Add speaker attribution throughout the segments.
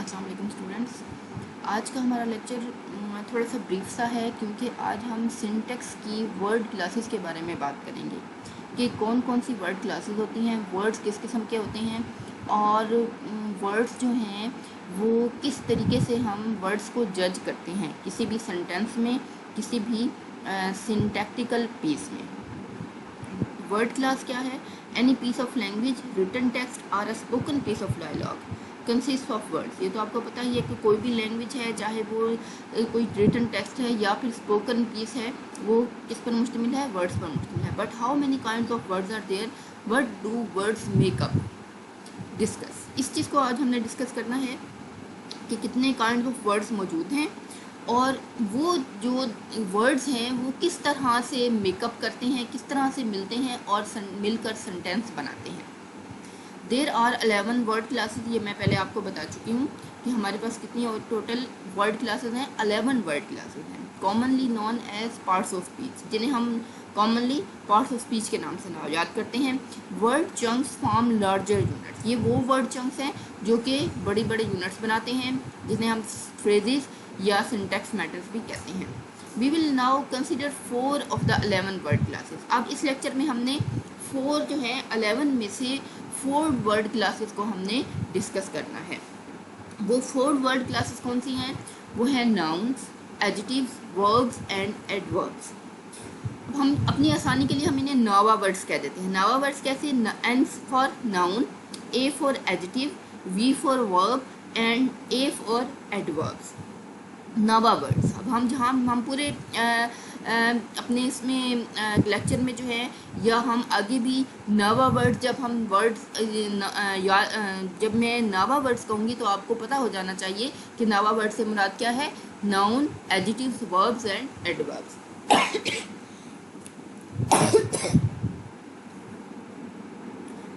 Speaker 1: अस्सलाम वालेकुम स्टूडेंट्स। आज का हमारा लेक्चर थोड़ा सा ब्रीफ सा है क्योंकि आज हम सिंटेक्स की वर्ड क्लासेस के बारे में बात करेंगे कि कौन कौन सी वर्ड क्लासेस होती हैं, वर्ड्स किस किस्म के होते हैं और वर्ड्स जो हैं वो किस तरीके से हम वर्ड्स को जज करते हैं किसी भी सेंटेंस में, किसी भी सिंटैक्टिकल पीस में। वर्ड क्लास क्या है? Any piece of language, written text और a spoken piece of dialogue consist of words. ये तो आपको पता ही है कि कोई भी लैंग्वेज है, चाहे वो कोई रिटन टेक्स्ट है या फिर स्पोकन पीस है, वो किस पर मुश्तमिल है? वर्ड्स पर मुश्तमिल है। But how many kinds of words are there? What do words make up? Discuss. इस चीज़ को आज हमने डिस्कस करना है कि कितने काइंड ऑफ वर्ड्स मौजूद हैं और वो जो वर्ड्स हैं वो किस तरह से मेकअप करते हैं, किस तरह से मिलते हैं और मिलकर सेंटेंस बनाते हैं। There are 11 word classes. ये मैं पहले आपको बता चुकी हूँ कि हमारे पास कितनी टोटल वर्ड क्लासेस हैं। 11 वर्ड क्लासेस हैं, commonly known as parts of speech, जिन्हें हम कॉमनली पार्ट्स ऑफ स्पीच के नाम से याद करते हैं। Word chunks form larger units. ये वो वर्ड चंक्स हैं जो कि बड़े बड़े यूनिट्स बनाते हैं, जिन्हें हम फ्रेजेस या सिंटैक्स मैटर्स भी कहते हैं। We will now consider 4 of the 11 word classes. अब इस लेक्चर में हमने 4 जो है 11 में से 4 वर्ड क्लासेस को हमने डिस्कस करना है। वो 4 वर्ड क्लासेस कौन सी हैं? वो हैं nouns, adjectives, verbs and adverbs. हम अपनी आसानी के लिए हम इन्हें नावा वर्ड्स कह देते हैं। नावा वर्ड्स कैसे? N for noun, A for adjective, V for verb and A for adverbs. NAVA words. अब हम पूरे अपने इसमें लेक्चर में जो है या हम आगे भी नावा वर्ड्स जब मैं नावा वर्ड्स कहूँगी तो आपको पता हो जाना चाहिए कि नावा वर्ड से मुराद क्या है। Noun, adjectives, verbs and adverbs.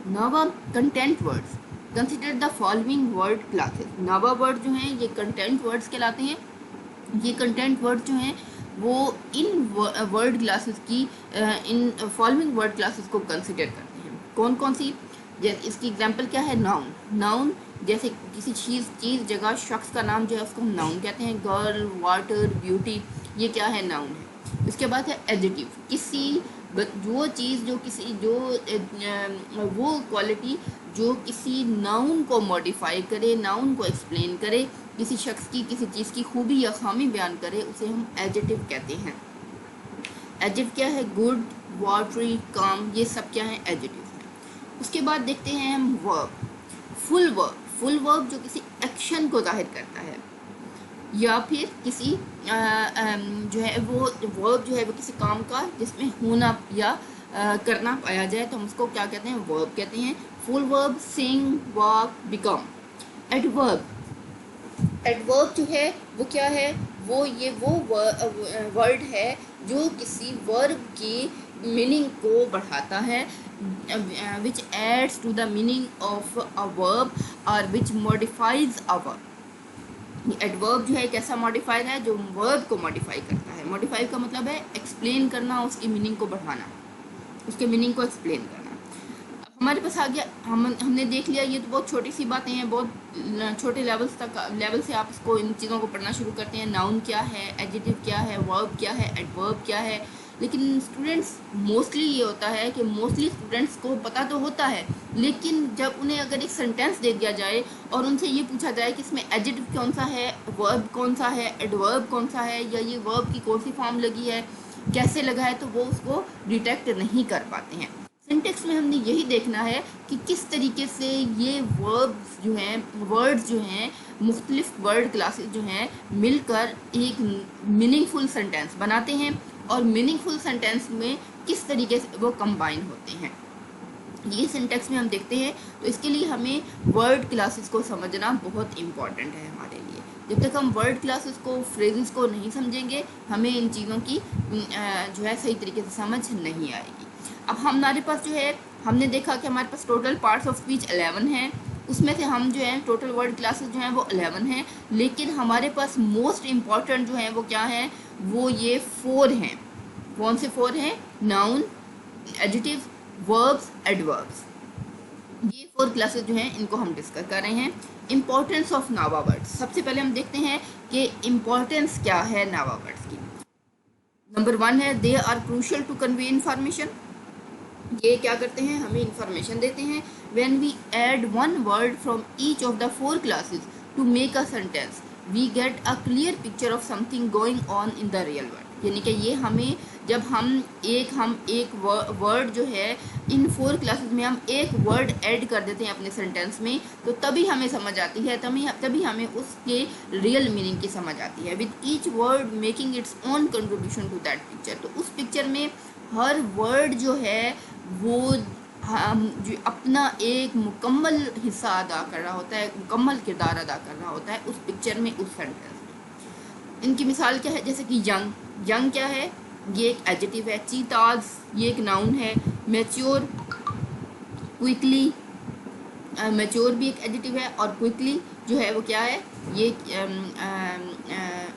Speaker 1: NAVA content words. Consider the following word classes. NAVA word जो हैं ये कंटेंट वर्ड्स कहलाते हैं। ये कंटेंट वर्ड जो हैं वो इन वर्ड क्लासेस की इन फॉलोइंग वर्ड क्लासेस को कंसिडर करते हैं। कौन कौन सी? जैसे इसकी एग्जांपल क्या है? नाउन। नाउन जैसे किसी चीज़, जगह, शख्स का नाम जो है उसको हम नाउन कहते हैं। गर्ल, वाटर, ब्यूटी, ये क्या है? नाउन है। इसके बाद है एडजेक्टिव। वो चीज़ वो क्वालिटी जो किसी नाउन को मॉडिफाई करे, नाउन को एक्सप्लेन करे, किसी शख्स की किसी चीज़ की खूबी या खामी बयान करे, उसे हम एडजेक्टिव कहते हैं। एडजेक्टिव क्या है? गुड, वाटरी, काम, ये सब क्या है? एडजेक्टिव हैं। उसके बाद देखते हैं हम verb. Full verb. Full verb जो किसी एक्शन को जाहिर करता है या फिर किसी जो है वो वर्ब जो है वो किसी काम का जिसमें होना या करना पाया जाए तो हम उसको क्या कहते हैं? वर्ब कहते हैं। फुल वर्ब सिंग, वॉक, बिकम। एडवर्ब। एडवर्ब जो है वो क्या है? वो वर्ड है जो किसी वर्ब की मीनिंग को बढ़ाता है, which adds to the meaning of a verb और which modifies a verb. Adverb जो है कैसा मॉडिफायर है? जो वर्ब को मॉडिफाई करता है। मॉडिफाई का मतलब है एक्सप्लेन करना, उसकी मीनिंग को बढ़ाना, उसके मीनिंग को एक्सप्लेन करना। अब हमारे पास आ गया, हमने देख लिया। ये तो बहुत छोटी सी बातें हैं, बहुत छोटे लेवल से आप इसको इन चीज़ों को पढ़ना शुरू करते हैं। नाउन क्या है, एडजेक्टिव क्या है, वर्ब क्या है, एडवर्ब क्या है। लेकिन स्टूडेंट्स मोस्टली ये होता है कि मोस्टली स्टूडेंट्स को पता तो होता है, लेकिन जब उन्हें अगर एक सेंटेंस दे दिया जाए और उनसे ये पूछा जाए कि इसमें एडजेक्टिव कौन सा है, वर्ब कौन सा है, एडवर्ब कौन सा है, या ये वर्ब की कौन सी फॉर्म लगी है, कैसे लगा है, तो वो उसको डिटेक्ट नहीं कर पाते हैं। सिंटेक्स में हमने यही देखना है कि किस तरीके से ये वर्ड्स जो हैं मुख्तलिफ वर्ड क्लासेस जो हैं मिलकर एक मीनिंगफुल सेंटेंस बनाते हैं और मीनिंगफुल सेंटेंस में किस तरीके से वो कंबाइन होते हैं, ये सिंटेक्स में हम देखते हैं। तो इसके लिए हमें वर्ड क्लासेस को समझना बहुत इम्पॉर्टेंट है हमारे लिए। जब तक हम वर्ड क्लासेस को, फ्रेजेस को नहीं समझेंगे, हमें इन चीज़ों की जो है सही तरीके से समझ नहीं आएगी। अब हमारे पास जो है, हमने देखा कि हमारे पास टोटल पार्ट्स ऑफ स्पीच 11 हैं। उसमें से हम जो है टोटल वर्ड क्लासेस जो हैं वो 11 हैं, लेकिन हमारे पास मोस्ट इम्पॉर्टेंट जो हैं वो क्या हैं? वो ये 4 हैं। कौन से 4 हैं? Noun, adjective, verbs, adverbs. ये 4 क्लासेस जो हैं इनको हम डिस्कस कर रहे हैं। इम्पोर्टेंस ऑफ नावा वर्ड्स, सबसे पहले हम देखते हैं कि इम्पोर्टेंस क्या है नावा वर्ड्स की। नंबर 1 है they are crucial to convey information. ये क्या करते हैं, हमें इंफॉर्मेशन देते हैं। When we add one word from each of the 4 classes to make a sentence we get a clear picture of something going on in the real world. यानी कि ये हमें जब हम एक वर्ड जो है इन 4 क्लासेस में हम एक वर्ड ऐड कर देते हैं अपने सेंटेंस में, तो तभी हमें समझ आती है, तभी हमें उसके रियल मीनिंग की समझ आती है। With each word making its own contribution to that picture. तो उस पिक्चर में हर वर्ड जो है वो हम जो अपना एक मुकम्मल हिस्सा अदा कर रहा होता है, मुकम्मल किरदार अदा कर रहा होता है उस पिक्चर में, उस सेंटेंस में। इनकी मिसाल क्या है, जैसे कि यंग। यंग क्या है, ये एक एडजेक्टिव है। चीताज ये एक नाउन है। मैच्योर, क्विकली, मैच्योर भी एक एडजेक्टिव है, और क्विकली जो है वो क्या है, ये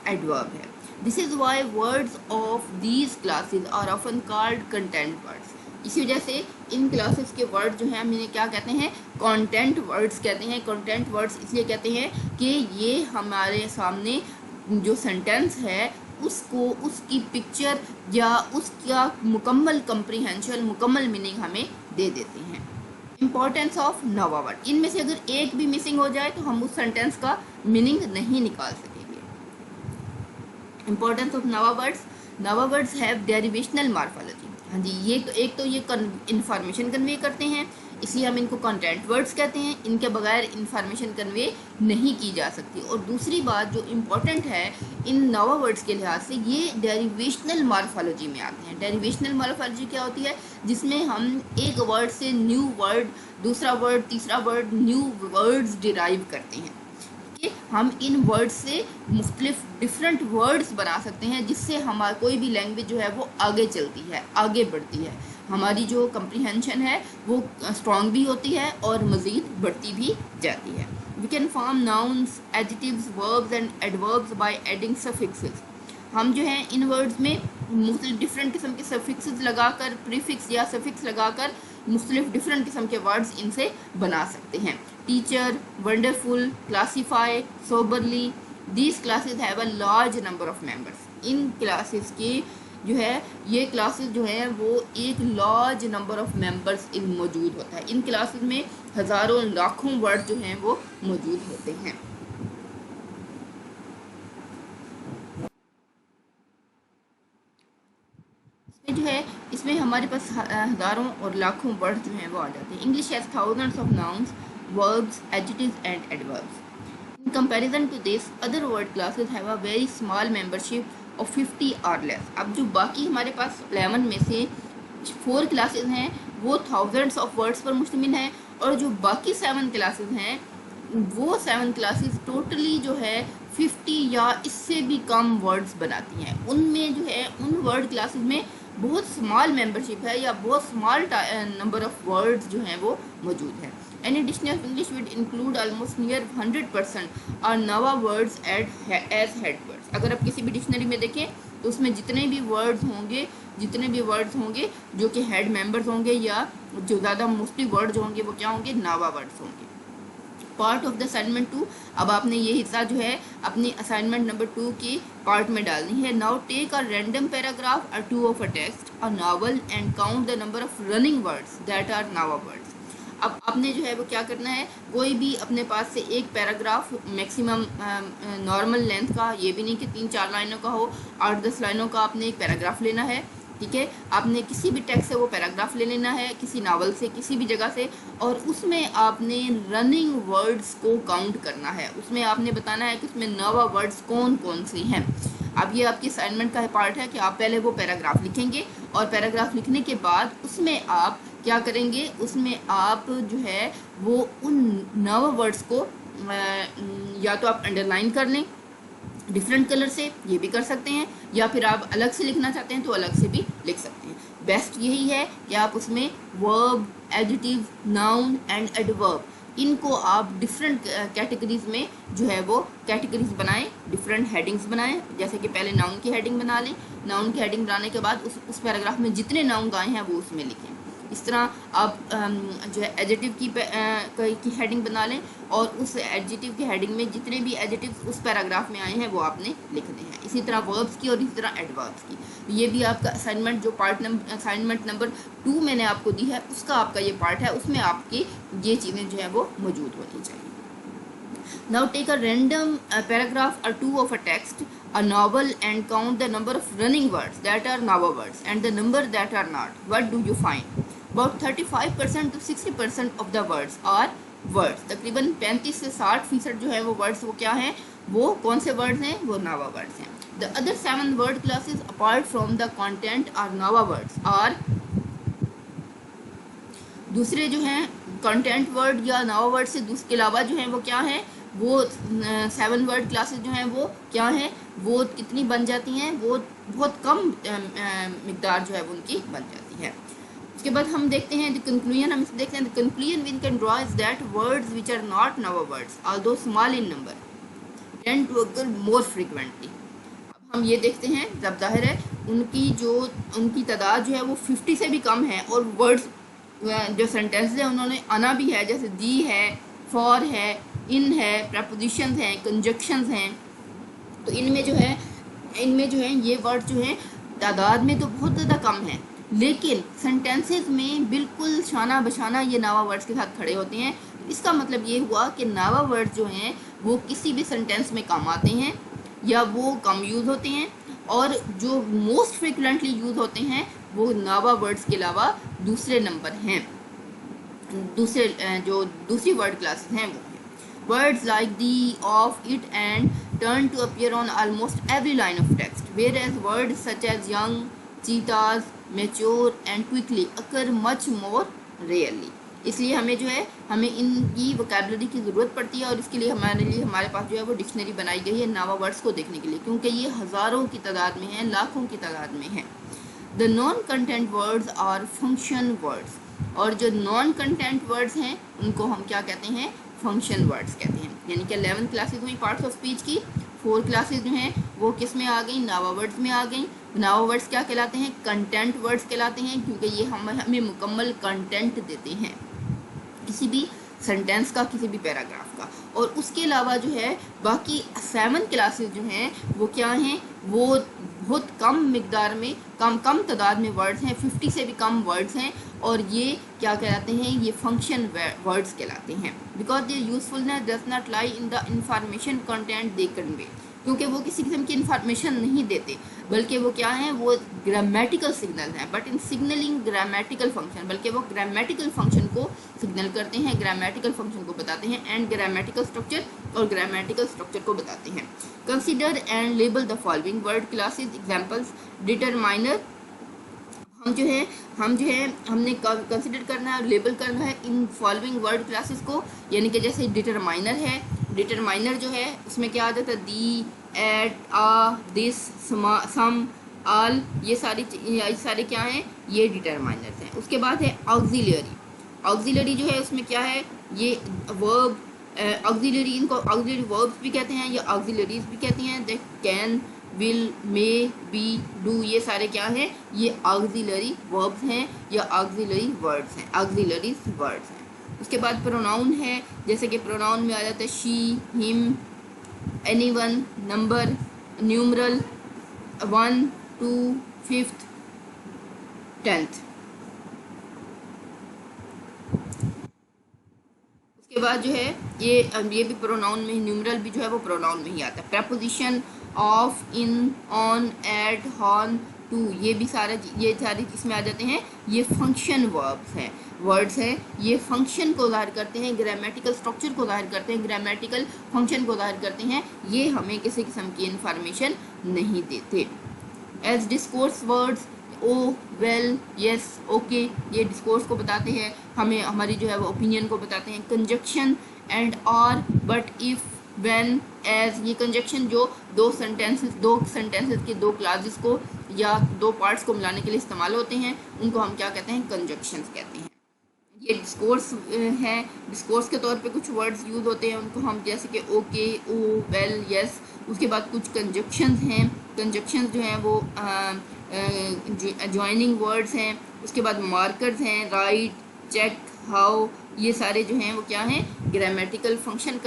Speaker 1: एडवर्ब है। This is why words of these classes are often called content words. इसी वजह से इन क्लासेस के वर्ड जो हैं हम इन्हें क्या कहते हैं, कंटेंट वर्ड्स कहते हैं। कंटेंट वर्ड्स इसलिए कहते हैं कि ये हमारे सामने जो सेंटेंस है उसको, उसकी पिक्चर या उसका मुकम्मल कंप्रीहेंशन, मुकम्मल मीनिंग हमें दे देते हैं। इम्पॉर्टेंस ऑफ नावा वर्ड, इनमें से अगर एक भी मिसिंग हो जाए तो हम उस सेंटेंस का मीनिंग नहीं निकाल सकेंगे। Importance of NAVA words, NAVA words have derivational morphology. हाँ जी, ये एक तो ये इंफॉर्मेशन कन्वे करते हैं, इसलिए हम इनको कंटेंट वर्ड्स कहते हैं। इनके बगैर इंफॉर्मेशन कन्वे नहीं की जा सकती। और दूसरी बात जो इम्पोर्टेंट है इन नावा वर्ड्स के लिहाज से, ये डेरिवेशनल मॉर्फोलॉजी में आते हैं। डेरिवेशनल मॉर्फोलॉजी क्या होती है, जिसमें हम एक वर्ड से न्यू वर्ड, दूसरा वर्ड, तीसरा वर्ड, न्यू वर्ड्स डिराइव करते हैं। हम इन वर्ड्स से मुख्तलिफ डिफरेंट वर्ड्स बना सकते हैं, जिससे हमारा कोई भी लैंग्वेज जो है वो आगे चलती है, आगे बढ़ती है। हमारी जो कंप्रीहेंशन है वो स्ट्रॉन्ग भी होती है और मज़ीद बढ़ती भी जाती है। We can form nouns, adjectives, verbs and adverbs by adding suffixes. हम जो है इन वर्ड्स में मुख्तलिफ डिफरेंट किस्म के सफिक्सेस लगाकर, प्रीफिक्स या सफिक्स लगाकर मुख्तलिफ डिफरेंट किस्म के वर्ड्स इनसे बना सकते हैं। Teacher, wonderful, classify, soberly, these classes have a large number of members. In classes के जो है, ये क्लासेस जो है वो एक large number of members in मौजूद होता है। इन क्लासेस में हज़ारों लाखों वर्ड जो हैं वो मौजूद होते हैं। इसमें जो है, इसमें हमारे पास हज़ारों और लाखों वर्ड जो हैं वो आ जाते हैं। English has thousands of nouns, verbs, adjectives and adverbs. In comparison to this, other word classes have a very small membership of 50 or less. अब जो बाकी हमारे पास 11 में से 4 क्लासेस हैं वो थाउजेंड्स ऑफ वर्ड्स पर मुश्तमिल हैं, और जो बाकी 7 क्लासेस हैं वो 7 क्लासेस टोटली जो है 50 या इससे भी कम वर्ड्स बनाती हैं। उनमें जो है, उन वर्ड क्लासेस में बहुत स्मॉल मेंबरशिप है या बहुत स्मॉल नंबर ऑफ वर्ड्स जो हैं वो मौजूद है। Any dictionary of English would include almost near 100% are Nava words as head words. अगर आप किसी भी डिक्शनरी में देखें तो उसमें जितने भी वर्ड्स होंगे जो कि हेड मेंबर्स होंगे, या जो ज़्यादा मोस्टली वर्ड्स होंगे वो क्या होंगे, नावा वर्ड्स होंगे। पार्ट ऑफ द असाइनमेंट 2, अब आपने ये हिस्सा जो है अपनी असाइनमेंट नंबर 2 की पार्ट में डालनी है। Now take a random paragraph or 2 of a text, a novel and count the number of running words that are Nava words. अब आपने जो है वो क्या करना है, कोई भी अपने पास से एक पैराग्राफ मैक्सिमम नॉर्मल लेंथ का, ये भी नहीं कि 3-4 लाइनों का हो, 8-10 लाइनों का आपने एक पैराग्राफ लेना है। ठीक है, आपने किसी भी टेक्स्ट से वो पैराग्राफ ले लेना है, किसी नावल से, किसी भी जगह से, और उसमें आपने रनिंग वर्ड्स को काउंट करना है। उसमें आपने बताना है कि उसमें नवा वर्ड्स कौन कौन से हैं। अब ये आपकी असाइनमेंट का पार्ट है कि आप पहले वो पैराग्राफ लिखेंगे, और पैराग्राफ लिखने के बाद उसमें आप क्या करेंगे, उसमें आप जो है वो उन नव वर्ड्स को या तो आप अंडरलाइन कर लें डिफरेंट कलर से, ये भी कर सकते हैं, या फिर आप अलग से लिखना चाहते हैं तो अलग से भी लिख सकते हैं। बेस्ट यही है कि आप उसमें verb, adjective, noun and adverb, इनको आप डिफरेंट कैटेगरीज में जो है वो कैटेगरीज बनाएं, डिफरेंट हेडिंग्स बनाएं। जैसे कि पहले नाउन की हेडिंग बना लें, नाउन की हेडिंग बनाने के बाद उस पैराग्राफ में जितने नाउन आए हैं वो उसमें लिखें। इस तरह आप जो है एडजेक्टिव की हेडिंग बना लें और उस एडजेक्टिव की हेडिंग में जितने भी एडजेक्टिव्स उस पैराग्राफ में आए हैं वो आपने लिखने हैं। इसी तरह वर्ब्स की और इसी तरह एडवर्ब्स की। ये भी आपका असाइनमेंट जो असाइनमेंट नंबर 2 मैंने आपको दी है उसका आपका ये पार्ट है, उसमें आपकी ये चीज़ें जो है वो मौजूद होनी चाहिए। Now take a random paragraph or two of a text, a novel, and count the number of running words that are novel words and the number that are not. What do you find? About 35% to 60% of the words are words. तकरीबन 35 से 60% जो है वो words वो क्या हैं, वो कौन से words हैं, वो novel words हैं. The other 7 word classes apart from the content are novel words are दूसरे जो हैं कंटेंट वर्ड या नावा वर्ड से के अलावा जो हैं वो क्या हैं, वो 7 वर्ड क्लासेस जो हैं वो क्या हैं, वो कितनी बन जाती हैं, वो बहुत कम मिकदार जो है वो उनकी बन जाती है। उसके बाद हम देखते हैं द कंक्लूजन, हम इसे देखते हैं the conclusion we can draw is that words which are not नावा words although small in number tend to occur more frequently. अब हम ये देखते हैं जब जाहिर है उनकी तादाद जो है वो 50 से भी कम है और वर्ड्स जो सेंटेंस है उन्होंने आना भी है, जैसे दी है, फॉर है, इन है, प्रपोजिशंस हैं, कंजक्शंस हैं, तो इनमें जो है ये वर्ड जो हैं तादाद में तो बहुत ज़्यादा कम है, लेकिन सेंटेंसेस में बिल्कुल शाना बशाना ये नावा वर्ड्स के साथ खड़े होते हैं। इसका मतलब ये हुआ कि नावा वर्ड्स जो हैं वो किसी भी सेंटेंस में कम आते हैं या वो कम यूज़ होते हैं, और जो मोस्ट फ्रिक्वेंटली यूज़ होते हैं वो नावा वर्ड्स के अलावा दूसरे नंबर हैं, जो दूसरी वर्ड क्लासेस हैं वो हैं words like the, of, it and turn to appear on almost every line of text, whereas words such as young, cheetahs, mature and quickly occur much more rarely. इसलिए हमें इनकी vocabulary की ज़रूरत पड़ती है और इसके लिए हमारे पास जो है वो डिक्शनरी बनाई गई है नावा वर्ड्स को देखने के लिए, क्योंकि ये हज़ारों की तादाद में हैं, लाखों की तादाद में हैं। The non content words are function words, और जो नॉन कंटेंट वर्ड्स हैं उनको हम क्या कहते हैं, फंक्शन वर्ड्स कहते हैं। यानी कि 11 क्लासेज हुई पार्ट्स ऑफ स्पीच की, 4 क्लासेज जो हैं वो किस में आ गई, नावा वर्ड्स में आ गई। नावा वर्ड्स क्या कहलाते हैं, कंटेंट वर्ड्स कहलाते हैं, क्योंकि ये हमें मुकम्मल कंटेंट देते हैं किसी भी सेंटेंस का, किसी भी पैराग्राफ का। और उसके अलावा जो है बाकी 7 क्लासेस जो हैं वो क्या हैं, वो बहुत कम मिकदार में कम तादाद में वर्ड्स हैं, 50 से भी कम वर्ड्स हैं, और ये क्या कहलाते हैं, ये फंक्शन वर्ड्स कहलाते हैं। Because their usefulness does not lie in the information content they convey, क्योंकि वो किसी किस्म की इंफॉर्मेशन नहीं देते, बल्कि वो क्या हैं, वो ग्रामेटिकल सिग्नल हैं, but in signalling grammatical function, बल्कि वो ग्रामेटिकल फंक्शन को सिग्नल करते हैं, ग्रामेटिकल फंक्शन को बताते हैं, एंड ग्रामेटिकल स्ट्रक्चर और ग्रामेटिकल स्ट्रक्चर को बताते हैं। Consider and label the following word classes examples, determiner. हमने कंसिडर करना है और लेबल करना है इन फॉलोइंग वर्ड क्लासेस को, यानी कि जैसे डिटरमाइनर है, डिटरमाइनर जो है उसमें क्या आ जाता है, दी, एट, आ, दिस, सम, आल, ये सारे क्या हैं, ये डिटरमाइनर्स हैं। उसके बाद है ऑक्सिलरी। ऑक्सिलरी जो है उसमें क्या है, ये वर्ब, ऑक्सिलरी, इनको ऑक्सिलरी वर्ब्स भी कहते हैं या ऑक्सिलरीज भी कहते हैं। The can, will, may, be, do, ये सारे क्या हैं, ये ऑक्सिलरी वर्ब्स हैं या ऑक्सिलरी वर्ड्स हैं, ऑक्सिलरीज वर्ड्स हैं। उसके बाद प्रोनाउन है, जैसे कि प्रोनाउन में आ जाता है she, him, anyone, number, numeral, 1, 2, 5th, 10th। उसके बाद जो है ये भी प्रोनाउन में, न्यूमरल भी जो है वो प्रोनाउन में ही आता है। Preposition of, in, on, at, on, to, ये सारे इसमें आ जाते हैं, ये फंक्शन वर्ड्स हैं, ये फंक्शन को ज़ाहिर करते हैं, ग्रामेटिकल स्ट्रक्चर को ज़ाहिर करते हैं, ग्रामेटिकल फंक्शन को ज़ाहिर करते हैं, ये हमें किसी किस्म की इंफॉर्मेशन नहीं देते। एज डिस्कोर्स वर्ड्स, ओ, वेल, यस, ओके, ये डिस्कोर्स को बताते हैं, हमें हमारी जो है वो ओपिनियन को बताते हैं। कंजक्शन एंड, और, बट, इफ़, व्हेन, एज, ये कंजक्शन जो दो सेंटेंसेस के 2 क्लासेस को या 2 पार्ट्स को मिलाने के लिए इस्तेमाल होते हैं, उनको हम क्या कहते हैं, कंजक्शंस कहते हैं। ये डिस्कोर्स है, डिस्कोर्स के तौर पे कुछ वर्ड्स यूज़ होते हैं, उनको हम जैसे कि ओके, ओ, वेल, यस। उसके बाद कुछ कंजक्शंस हैं, कंजक्शंस जो हैं वो ज्वाइनिंग वर्ड्स हैं, उसके बाद मार्कर्स हैं, राइट, चेक, हाउ, ये सारे जो हैं वो क्या हैं, ग्रामेटिकल फंक्शन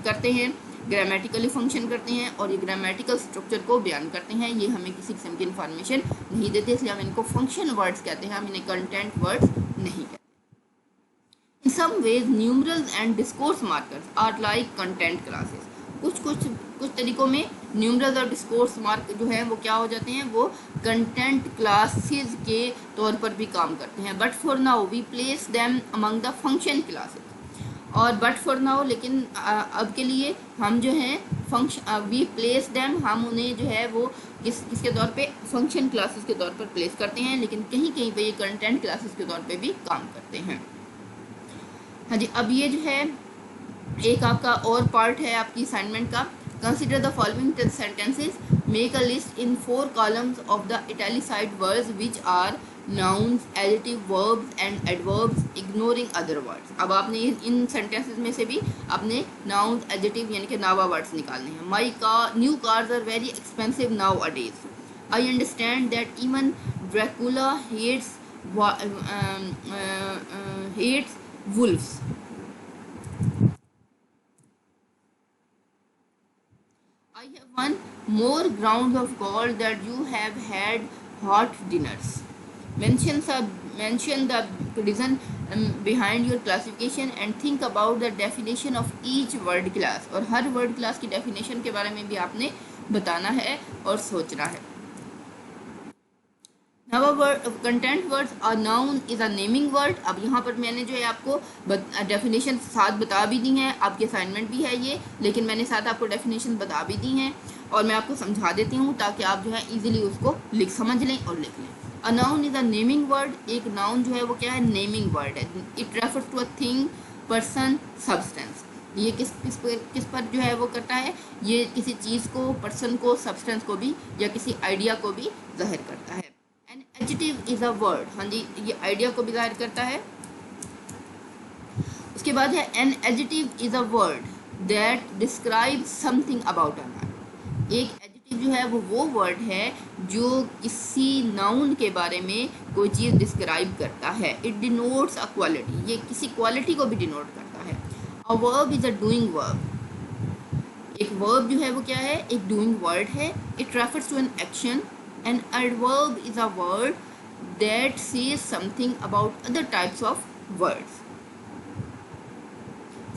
Speaker 1: करते हैं, ग्रामेटिकली फंक्शन करते हैं और ये ग्रामेटिकल स्ट्रक्चर को बयान करते हैं। ये हमें किसी किस्म की इन्फॉर्मेशन नहीं देते, इसलिए हम इनको फंक्शन वर्ड्स कहते हैं, हम इन्हें कंटेंट वर्ड्स नहीं कहते। In some ways, numerals and discourse markers are like content classes. कुछ तरीकों में न्यूमरल्स और डिस्कोर्स मार्क जो है वो क्या हो जाते हैं, वो कंटेंट क्लासेस के तौर पर भी काम करते हैं। But for now we place them among the function classes. और बट फॉर नाउ, लेकिन अब के लिए हम जो हैं फंक्शन, वी प्लेस देम, हम उन्हें जो है वो किसके तौर पे, फंक्शन क्लासेस के तौर पर प्लेस करते हैं, लेकिन कहीं कहीं पे ये कंटेंट क्लासेस के तौर पे भी काम करते हैं। हाँ जी, अब ये जो है एक आपका और पार्ट है आपकी असाइनमेंट का। Consider the following sentences, make a list in 4 columns of the italicised words which are nouns, adjective, verbs and adverbs, ignoring other words. अब आपने इन सेंटेंसेस में से भी अपने नाउन्स, एडजेक्टिव यानी कि नावा वर्ड्स निकालने हैं। My new cars are very expensive nowadays. I understand that even Dracula hates wolves. I have won more grounds of gold that you have had hot dinners. Mention the reason behind your classification and think about the definition of each word class. और हर word class की definition के बारे में भी आपने बताना है और सोचना है। Content words, a noun is a naming word. अब यहाँ पर मैंने जो है आपको डेफिनेशन साथ बता भी दी हैं, आपकी असाइनमेंट भी है ये, लेकिन मैंने साथ आपको डेफिनेशन बता भी दी हैं और मैं आपको समझा देती हूँ ताकि आप जो है इजीली उसको समझ लें और लिख लें। A noun is a naming word. एक नाउन जो है वो क्या है, नेमिंग वर्ड है। It refers to a thing, person, substance. ये किस पर जो है वो करता है, ये किसी चीज़ को, पर्सन को, सब्सटेंस को भी या किसी आइडिया को भी जाहिर करता है। An adjective is a word, हाँ जी, ये आइडिया को भी जाहिर करता है। उसके बाद है an adjective is a word that describe something about a noun. एक एडजेक्टिव जो है वो वर्ड है जो किसी नाउन के बारे में कोई चीज़ डिस्क्राइब करता है। इट डिनोट्स अ क्वालिटी, ये किसी क्वालिटी को भी डिनोट करता है। A verb is a doing verb. एक वर्ब जो है वो क्या है, एक डूइंग वर्ड है। It refers to an action. An adverb is a word that says something about other types of words,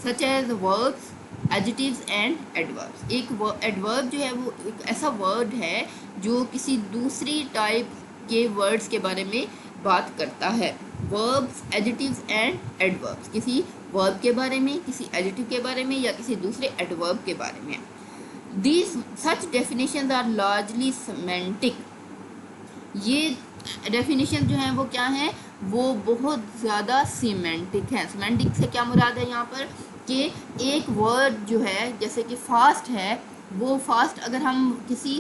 Speaker 1: such as verbs, adjectives and adverbs. एक adverb जो है वो एक ऐसा word है जो किसी दूसरी टाइप के words के बारे में बात करता है। Verbs, adjectives and adverbs, किसी verb के बारे में, किसी adjective के बारे में या किसी दूसरे adverb के बारे में। These such definitions are largely semantic. ये डेफिनेशन जो है वो क्या है, वो बहुत ज़्यादा सीमेंटिक है। सीमेंटिक से क्या मुराद है यहाँ पर कि एक वर्ड जो है, जैसे कि फास्ट है, वो फास्ट अगर हम किसी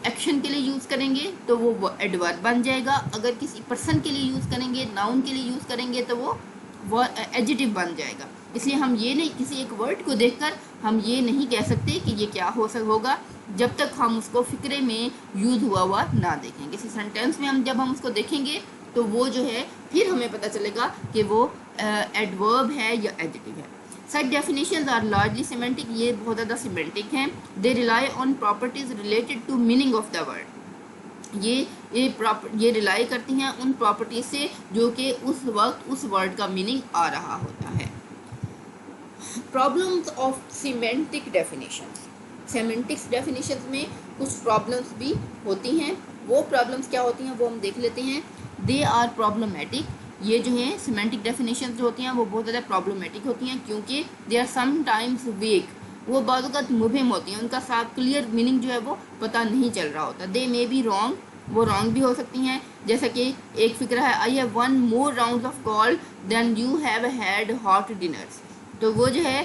Speaker 1: एक्शन के लिए यूज़ करेंगे तो वो एडवर्ब बन जाएगा। अगर किसी पर्सन के लिए यूज़ करेंगे, नाउन के लिए यूज़ करेंगे तो वो एडजेक्टिव बन जाएगा। इसलिए हम ये नहीं, किसी एक वर्ड को देखकर हम ये नहीं कह सकते कि ये क्या होगा जब तक हम उसको फिक्रे में यूज़ हुआ ना देखें। किसी सेंटेंस में जब हम उसको देखेंगे तो वो जो है फिर हमें पता चलेगा कि वो एडवर्ब है या एडजेक्टिव है। Such definitions are largely semantic, ये बहुत ज़्यादा सिमेंटिक हैं। They rely on properties related to meaning of the word. ये रिलाई करती हैं उन प्रॉपर्टीज से जो कि उस वक्त उस वर्ड का मीनिंग आ रहा होता है। Problems of semantic definitions. Semantics definitions में कुछ प्रॉब्लम्स भी होती हैं। वो प्रॉब्लम्स क्या होती हैं वो हम देख लेते हैं। They are problematic. ये जो हैं सीमेंटिक डेफिनेशंस जो होती हैं वो बहुत ज़्यादा प्रॉब्लमेटिक होती हैं क्योंकि दे आर समटाइम्स वेग। वो बाज़ वक़्त मुबहम होती हैं, उनका साफ क्लियर मीनिंग जो है वो पता नहीं चल रहा होता। दे मे बी रॉन्ग, वो रॉन्ग भी हो सकती हैं। जैसा कि एक फ़िक्रा है, I have one more round of call then you have had hot dinners. तो वो जो है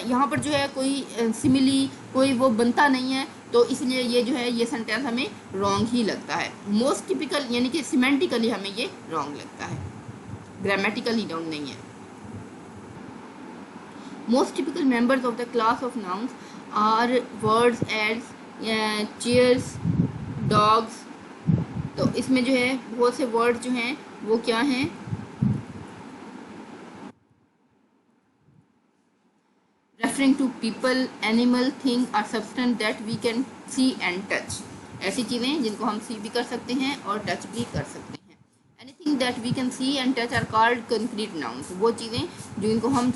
Speaker 1: यहाँ पर जो है कोई सिमिली कोई वो बनता नहीं है, तो इसलिए ये जो है ये सेंटेंस हमें रॉन्ग ही लगता है। मोस्ट टिपिकल यानी कि सिमेंटिकली हमें ये रॉन्ग लगता है, ग्रामेटिकली रॉन्ग नहीं है। Most typical members of the class of nouns are words as chairs, dogs, तो इसमें जो है बहुत से वर्ड जो हैं वो क्या हैं, referring to people, animal, thing और substance that we can see and touch. ऐसी चीज़ें जिनको हम सी भी कर सकते हैं और टच भी कर सकते हैं। Anything that we can see and touch are called concrete nouns. वो चीज़ें जो इनको हम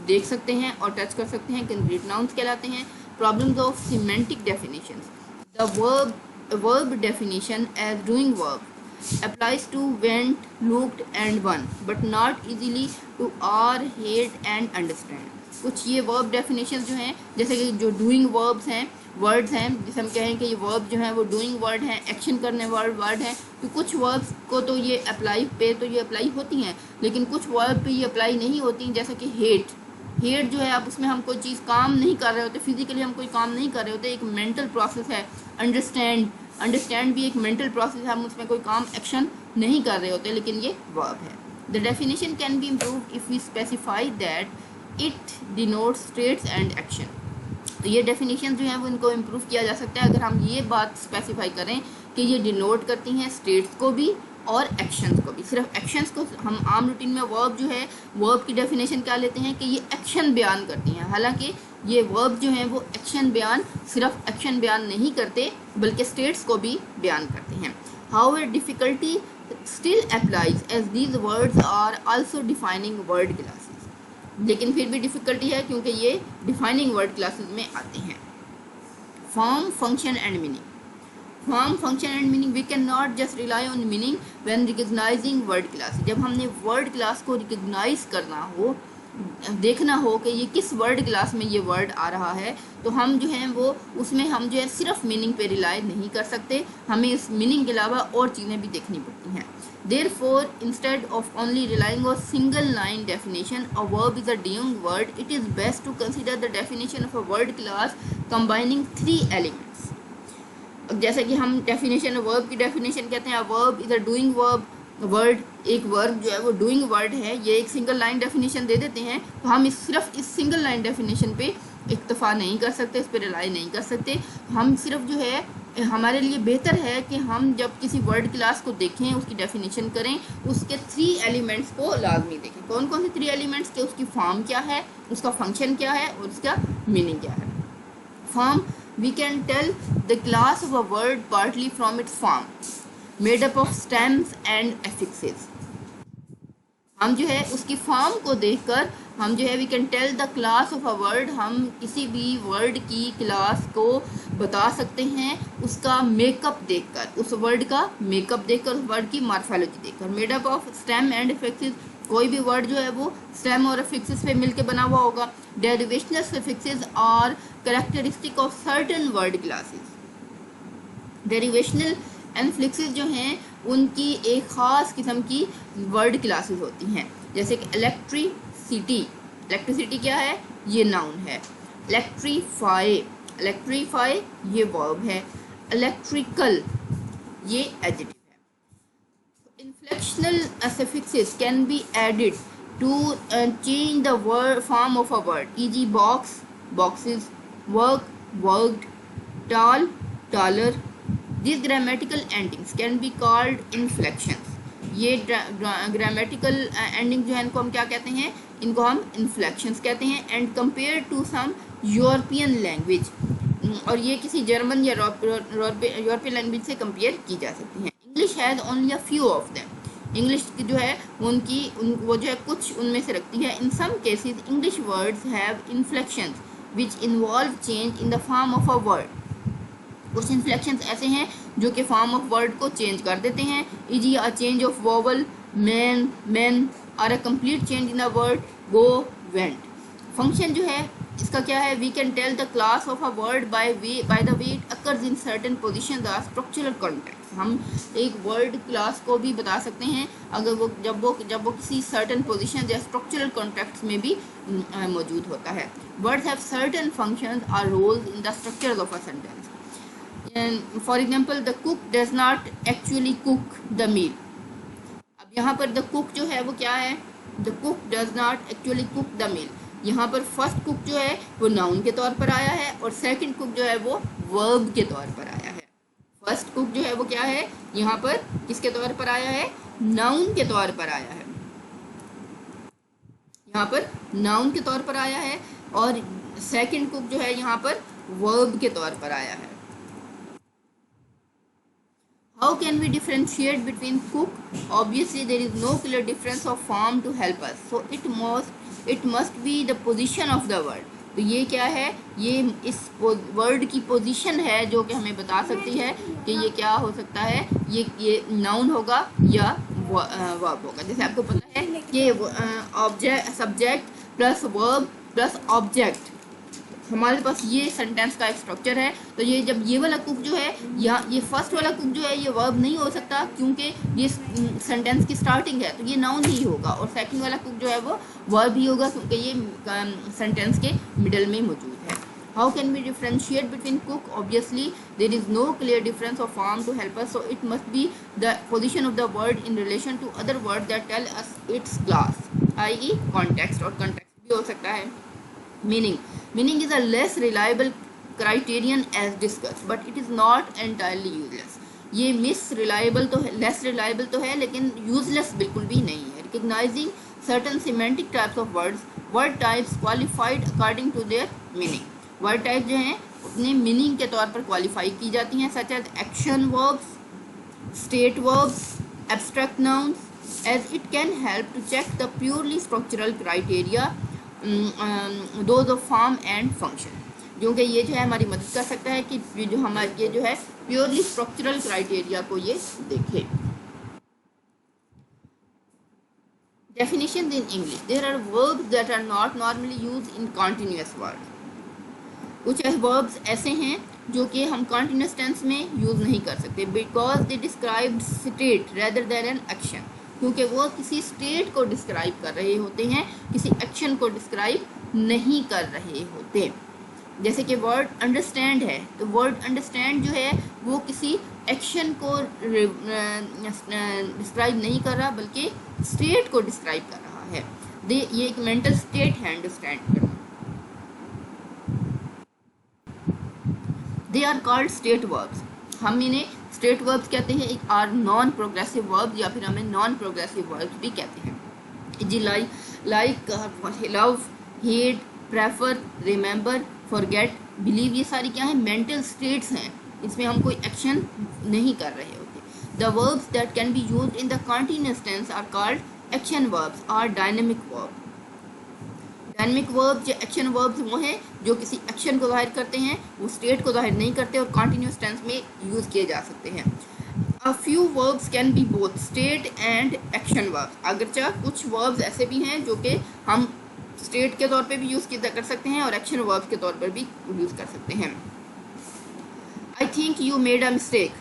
Speaker 1: देख सकते हैं और टच कर सकते हैं कंक्रीट नाउन्स कहलाते हैं। Problems of semantic definitions. The verb definition as doing verb applies to went, looked and won but not easily to are, hate and understand। कुछ ये वर्ब डेफिनेशन जो हैं, जैसे कि जो डूइंग वर्ब्स हैं, वर्ड्स हैं, जिसे हम कहें कि ये वर्ब जो है वो डूइंग वर्ड हैं, एक्शन करने वर्ड हैं, तो कुछ वर्ब्स को तो ये अप्लाई होती हैं, लेकिन कुछ वर्ब पे ये अप्लाई नहीं होती, जैसे कि हेट जो है, अब उसमें हम कोई चीज़ काम नहीं कर रहे होते, फिजिकली हम कोई काम नहीं कर रहे होते, एक मेंटल प्रोसेस है। अंडरस्टैंड भी एक मेंटल प्रोसेस है, हम उसमें कोई काम एक्शन नहीं कर रहे होते, लेकिन ये वर्ब है। The definition can be improved if we specify that it denotes states and action. तो ये डेफिनेशन जो है वो इनको इम्प्रूव किया जा सकता है अगर हम ये बात स्पेसिफाई करें कि ये डिनोट करती हैं स्टेट्स को भी और एक्शंस को भी। सिर्फ एक्शंस को हम आम रूटीन में वर्ब जो है, वर्ब की डेफिनेशन क्या लेते हैं कि ये एक्शन बयान करती हैं, हालांकि ये वर्ब जो हैं वो सिर्फ एक्शन बयान नहीं करते बल्कि स्टेट्स को भी बयान करते हैं। However difficulty still applies as these words are also defining word classes. लेकिन फिर भी डिफ़िकल्टी है क्योंकि ये डिफाइनिंग वर्ड क्लासेस में आते हैं। Form, function and meaning. Form, function and meaning, we can not just rely on meaning when recognising word class. जब हमने वर्ड क्लास को रिकग्नाइज करना हो, देखना हो कि ये किस वर्ड क्लास में ये वर्ड आ रहा है, तो हम जो है वो उसमें हम जो है सिर्फ मीनिंग पे रिलाई नहीं कर सकते, हमें इस मीनिंग के अलावा और चीज़ें भी देखनी पड़ती हैं। Therefore, instead of only relying on single line definition, a verb is a doing word, it is best to consider the definition of a word class combining three elements। जैसे कि हम डेफिनेशन वर्ब की definition कहते हैं, verb is a doing verb. एक verb जो है वो डूइंग वर्ड है, ये एक सिंगल लाइन डेफिनेशन दे देते हैं, तो हम सिर्फ इस सिंगल लाइन डेफिनेशन पे इक्तफा नहीं कर सकते, इस पर रिलाई नहीं कर सकते। हम सिर्फ जो है, हमारे लिए बेहतर है कि हम जब किसी वर्ड क्लास को देखें, उसकी डेफिनेशन करें, उसके 3 एलिमेंट्स को लाजमी देखें। कौन कौन से 3 एलिमेंट्स के? उसकी फॉर्म क्या है, उसका फंक्शन क्या है और उसका मीनिंग क्या है। Form, we can tell the class of a word partly from its form, made up of stems and affixes। हम जो है उसकी फॉर्म को देखकर हम जो है we can tell the class of a word, हम किसी भी वर्ड की क्लास को बता सकते हैं उसका मेकअप देखकर, उस वर्ड का मेकअप देखकर, उस वर्ड की मॉर्फोलॉजी देखकर। Made up of stem and affixes, कोई भी वर्ड जो है वो स्टेम और अफिक्सेस पे मिलके बना हुआ होगा। Derivational suffixes are characteristic of certain word classes. Derivational affixes जो हैं उनकी एक ख़ास किस्म की वर्ड क्लासेस होती हैं, जैसे कि इलेक्ट्रिसिटी। इलेक्ट्रिसिटी क्या है? ये नाउन है। इलेक्ट्रीफाई ये वर्ब है। इलेक्ट्रिकल ये एडजेक्टिव है। Inflectional suffixes can be added to change the word form of a word, e.g. Box, boxes, work, worked, tall, taller. These grammatical endings can be called inflections। ये grammatical ending जो है इनको हम क्या कहते हैं? इनको हम इन्फ्लेक्शंस कहते हैं। And compare to some European language, और ये किसी जर्मन या यूरोपियन लैंग्वेज से कंपेयर की जा सकती हैं। English has only a few of them. English जो है वो जो है कुछ उनमें से रखती है। In some cases English words have inflections which involve change in the form of a word. कुछ इन्फ्लेक्शंस ऐसे हैं जो कि फॉर्म ऑफ वर्ड को चेंज कर देते हैं, e.g. A change of vowel, man, men, और a complete change in a word, go, went. Function जो है इसका क्या है? We can tell the class of a word by the way it occurs in certain position the structural context. हम एक word class को भी बता सकते हैं अगर वो जब वो किसी सर्टेन पोजिशन या स्ट्रक्चरल कॉन्टेक्स्ट में भी मौजूद होता है। वर्ड्स हैव सर्टेन फंक्शंस और roles in the structure of a sentence. For example, the cook does not actually cook the meal. अब यहाँ पर द कुक जो है वो क्या है? The cook does not actually cook the meal. यहाँ पर फर्स्ट कुक जो है वो नाउन के तौर पर आया है और सेकंड कुक जो है वो वर्ब के तौर पर आया है। फर्स्ट कुक जो है वो क्या है, यहाँ पर किसके तौर पर आया है, नाउन के तौर पर आया है, यहाँ पर नाउन के तौर पर आया है। और सेकंड कुक जो है यहाँ पर वर्ब के तौर पर आया है। How can we differentiate between cook? Obviously, there is no clear difference of form to help us. So it must be the position of the word. तो ये क्या है, ये इस वर्ड की पोजीशन है जो कि हमें बता सकती है कि ये क्या हो सकता है, ये नाउन होगा या वर्ब होगा। जैसे आपको पता है कि object subject plus verb plus object, हमारे पास ये सेंटेंस का एक स्ट्रक्चर है। तो ये जब ये वाला कुक जो है, या ये फर्स्ट वाला कुक जो है, ये वर्ब नहीं हो सकता क्योंकि ये सेंटेंस की स्टार्टिंग है, तो ये नाउन ही होगा। और सेकंड वाला कुक जो है वो वर्ब ही होगा क्योंकि ये सेंटेंस के मिडल में मौजूद है। How can we differentiate between cook? Obviously there is no clear difference of form to help us, so it must be the position of the word in relation to other word that tell us its class, ie. Context. और context भी हो सकता है meaning is a less reliable criterion as discussed, but it is not entirely useless. ये miss reliable तो है, less reliable तो है, लेकिन यूजलेस बिल्कुल भी नहीं है। Recognising certain semantic types of words, word types qualified according to their meaning. Word type जो हैं अपने मीनिंग के तौर पर क्वालिफाई की जाती हैं, such as action verbs, state verbs, abstract nouns, as it can help to check the purely structural criteria those of form and function. क्योंकि ये जो है हमारी मदद कर सकता है कि जो हमारे ये जो है प्योरली स्ट्रक्चरल क्राइटेरिया को ये देखे। Definitions in English, there are verbs that are not normally used in continuous word. कुछ वर्ब्स ऐसे हैं जो कि हम कॉन्टिन्यूअस टेंस में यूज़ नहीं कर सकते, because they describe state rather than an action, क्योंकि वो किसी स्टेट को डिस्क्राइब कर रहे होते हैं, किसी एक्शन को डिस्क्राइब नहीं कर रहे होते। जैसे कि वर्ड अंडरस्टैंड है, तो वर्ड अंडरस्टैंड जो है वो किसी एक्शन को डिस्क्राइब नहीं कर रहा, बल्कि स्टेट को डिस्क्राइब कर रहा है। ये एक मेंटल स्टेट है अंडरस्टैंड करना। They are called state verbs, हम इन्हें स्टेट वर्ब्स कहते हैं। एक आर नॉन प्रोग्रेसिव वर्ब, या फिर हमें नॉन प्रोग्रेसिव वर्ब्स भी कहते हैं। जी like love, hate, prefer, remember, forget, believe, ये सारी क्या है, मेंटल स्टेट्स हैं, इसमें हम कोई एक्शन नहीं कर रहे होते। The verbs that can be used in the continuous tense are called action verbs और डायनेमिक वर्ब। डायनेमिक वर्ब जो एक्शन वर्ब्स वो हैं जो किसी एक्शन को जाहिर करते हैं, वो स्टेट को जाहिर नहीं करते और कॉन्टीन्यूअस टेंस में यूज़ किए जा सकते हैं। A few verbs can be both state and action verbs, अगरचा कुछ वर्ब्स ऐसे भी हैं जो कि हम स्टेट के तौर पे भी यूज़ कर सकते हैं और एक्शन वर्ब्स के तौर पर भी यूज़ कर सकते हैं। I think you made a mistake,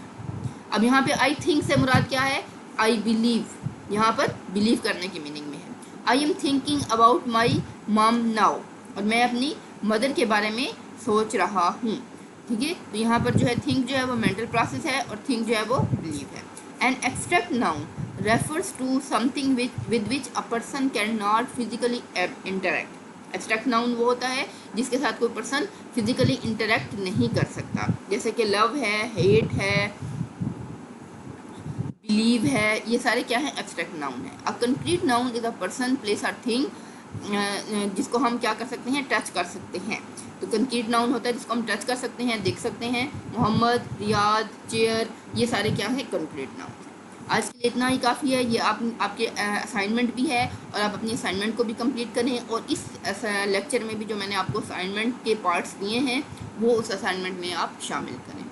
Speaker 1: अब यहाँ पे आई थिंक से मुराद क्या है, आई बिलीव, यहाँ पर बिलीव करने की मीनिंग में है। I am thinking about my mom now, और मैं अपनी मदर के बारे में सोच रहा हूँ, ठीक है। तो यहाँ पर जो है थिंक जो है वो मेंटल प्रोसेस है और थिंक जो है वो बिलीव है। An abstract noun refers to something with which a person can not physically interact. Abstract noun वो होता है जिसके साथ कोई पर्सन फिजिकली इंटरेक्ट नहीं कर सकता, जैसे कि लव है, हेट है, बिलीव है, ये सारे क्या है, एब्स्ट्रैक्ट नाउन है। अ concrete noun is a person, place और थिंग, जिसको हम क्या कर सकते हैं, टच कर सकते हैं। तो कंक्रीट नाउन होता है जिसको हम टच कर सकते हैं, देख सकते हैं। मोहम्मद, रियाद, चेयर, ये सारे क्या है, कंक्रीट नाउन। आज के लिए इतना ही काफ़ी है। ये आपके असाइनमेंट भी है और आप अपनी असाइनमेंट को भी कंप्लीट करें, और इस लेक्चर में भी जो मैंने आपको असाइनमेंट के पार्ट्स दिए हैं वो उस असाइनमेंट में आप शामिल करें।